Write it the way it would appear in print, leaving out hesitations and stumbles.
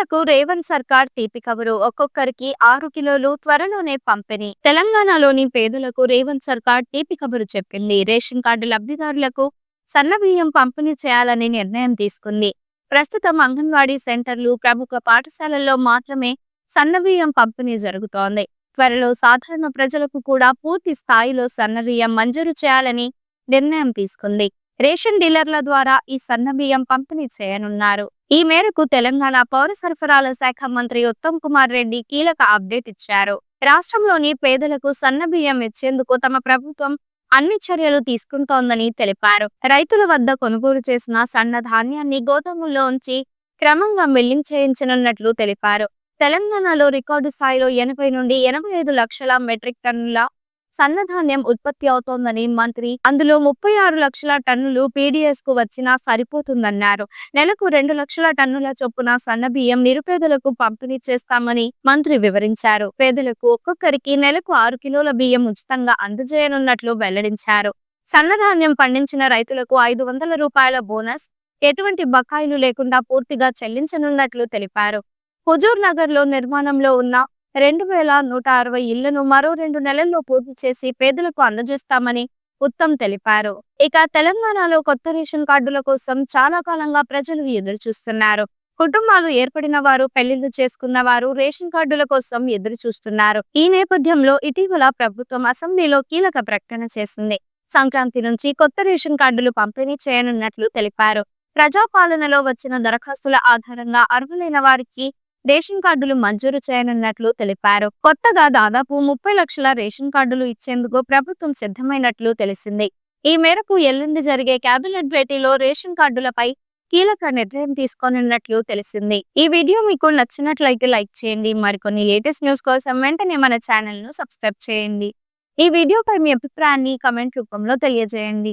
పేదలకు రేవంత్ సర్కార్ తీపి కబురు. ఒక్కొక్కరికి 6 కిలోలు త్వరలోనే పంపిణీ. తెలంగాణలోని పేదలకు రేవంత్ సర్కార్ తీపి కబురు చెప్పింది. రేషన్ కార్డు లబ్ధిదారులకు సన్నబియ్యం పంపిణీ చేయాలని నిర్ణయం తీసుకుంది. ప్రస్తుతం అంగన్వాడీ సెంటర్లు, ప్రముఖ పాఠశాలల్లో మాత్రమే సన్నబియ్యం పంపిణీ జరుగుతోంది. త్వరలో సాధారణ ప్రజలకు కూడా పూర్తి స్థాయిలో సన్నబియ్యం మంజూరు చేయాలని నిర్ణయం తీసుకుంది. రేషన్ డీలర్ల ద్వారా ఈ సన్నబియ్యం పంపిణీ చేయనున్నారు. ఈ మేరకు తెలంగాణ పౌర సరఫరాల శాఖ మంత్రి ఉత్తమ్ కుమార్ రెడ్డి కీలక అప్డేట్ ఇచ్చారు. రాష్ట్రంలోని పేదలకు సన్నబియ్యం ఇచ్చేందుకు తమ ప్రభుత్వం అన్ని చర్యలు తీసుకుంటోందని తెలిపారు. రైతుల వద్ద కొనుగోలు చేసిన సన్న ధాన్యాన్ని గోదాముల్లో ఉంచి క్రమంగా మిల్లింగ్ చేయించనున్నట్లు తెలిపారు. తెలంగాణలో రికార్డు స్థాయిలో 80 నుండి 85 లక్షల మెట్రిక్ టన్నుల సన్నధాన్యం ఉత్పత్తి అవుతోందని మంత్రి, అందులో 36 లక్షల టన్నులు పీడీఎస్ కు వచ్చినా సరిపోతుందన్నారు. నెలకు 2 లక్షల టన్నుల చొప్పున సన్నబియ్యం నిరుపేదలకు పంపిణీ చేస్తామని మంత్రి వివరించారు. పేదలకు ఒక్కొక్కరికి నెలకు 6 కిలోల బియ్యం ఉచితంగా అందజేయనున్నట్లు వెల్లడించారు. సన్నధాన్యం పండించిన రైతులకు 500 రూపాయల బోనస్, ఎటువంటి బకాయిలు లేకుండా పూర్తిగా చెల్లించనున్నట్లు తెలిపారు. హుజూర్ నగర్ లో నిర్మాణంలో ఉన్న 2160 ఇళ్లను మరో 2 నెలల్లో పూర్తి చేసి పేదలకు అందజేస్తామని ఉత్తమ్ తెలిపారు. ఇక తెలంగాణలో కొత్త రేషన్ కార్డుల కోసం చాలా కాలంగా ప్రజలు ఎదురు చూస్తున్నారు. కుటుంబాలు ఏర్పడిన వారు, పెళ్లిళ్లు చేసుకున్న వారు రేషన్ కార్డుల కోసం ఎదురు చూస్తున్నారు. ఈ నేపథ్యంలో ఇటీవల ప్రభుత్వం అసెంబ్లీలో కీలక ప్రకటన చేసింది. సంక్రాంతి నుంచి కొత్త రేషన్ కార్డులు పంపిణీ చేయనున్నట్లు తెలిపారు. ప్రజాపాలనలో వచ్చిన దరఖాస్తుల ఆధారంగా అర్హులైన వారికి రేషన్ కార్డులు మంజూరు చేయనున్నట్లు తెలిపారు. కొత్తగా దాదాపు 30 లక్షల రేషన్ కార్డులు ఇచ్చేందుకు ప్రభుత్వం సిద్ధమైనట్లు తెలిసింది. ఈ మేరకు ఎల్లుండి జరిగే కేబినెట్ భేటీలో రేషన్ కార్డులపై కీలక నిర్ణయం తీసుకోనున్నట్లు తెలిసింది. ఈ వీడియో మీకు నచ్చినట్లయితే లైక్ చేయండి. మరికొన్ని లేటెస్ట్ న్యూస్ కోసం వెంటనే మన ఛానల్ ను సబ్స్క్రైబ్ చేయండి. ఈ వీడియోపై మీ అభిప్రాయాన్ని కామెంట్ రూపంలో తెలియజేయండి.